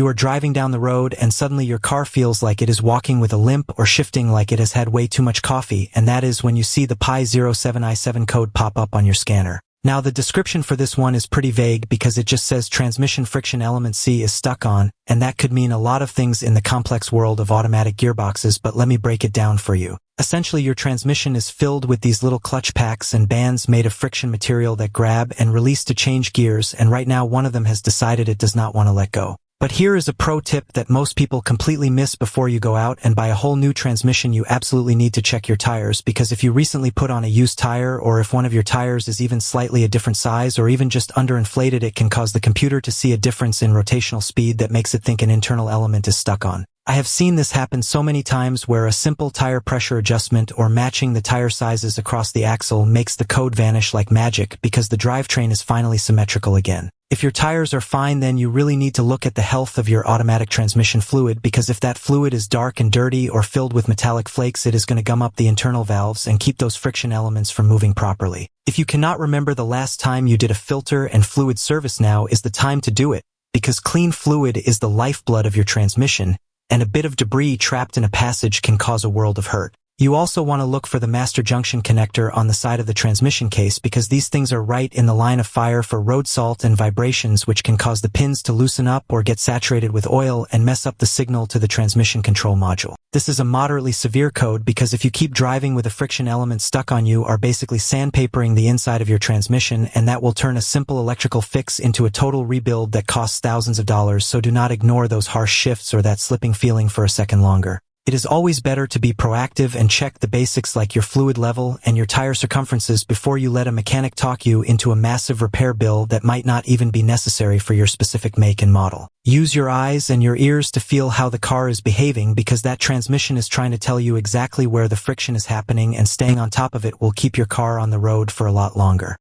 You are driving down the road and suddenly your car feels like it is walking with a limp or shifting like it has had way too much coffee, and that is when you see the P07i7 code pop up on your scanner. Now the description for this one is pretty vague because it just says transmission friction element C is stuck on, and that could mean a lot of things in the complex world of automatic gearboxes, but let me break it down for you. Essentially, your transmission is filled with these little clutch packs and bands made of friction material that grab and release to change gears, and right now one of them has decided it does not want to let go. But here is a pro tip that most people completely miss before you go out and buy a whole new transmission. You absolutely need to check your tires, because if you recently put on a used tire, or if one of your tires is even slightly a different size or even just underinflated, it can cause the computer to see a difference in rotational speed that makes it think an internal element is stuck on. I have seen this happen so many times where a simple tire pressure adjustment or matching the tire sizes across the axle makes the code vanish like magic because the drivetrain is finally symmetrical again. If your tires are fine, then you really need to look at the health of your automatic transmission fluid, because if that fluid is dark and dirty or filled with metallic flakes, it is going to gum up the internal valves and keep those friction elements from moving properly. If you cannot remember the last time you did a filter and fluid service, now is the time to do it, because clean fluid is the lifeblood of your transmission, and a bit of debris trapped in a passage can cause a world of hurt. You also want to look for the master junction connector on the side of the transmission case, because these things are right in the line of fire for road salt and vibrations, which can cause the pins to loosen up or get saturated with oil and mess up the signal to the transmission control module. This is a moderately severe code, because if you keep driving with a friction element stuck on, you are basically sandpapering the inside of your transmission, and that will turn a simple electrical fix into a total rebuild that costs thousands of dollars. So do not ignore those harsh shifts or that slipping feeling for a second longer. It is always better to be proactive and check the basics like your fluid level and your tire circumferences before you let a mechanic talk you into a massive repair bill that might not even be necessary for your specific make and model. Use your eyes and your ears to feel how the car is behaving, because that transmission is trying to tell you exactly where the friction is happening, and staying on top of it will keep your car on the road for a lot longer.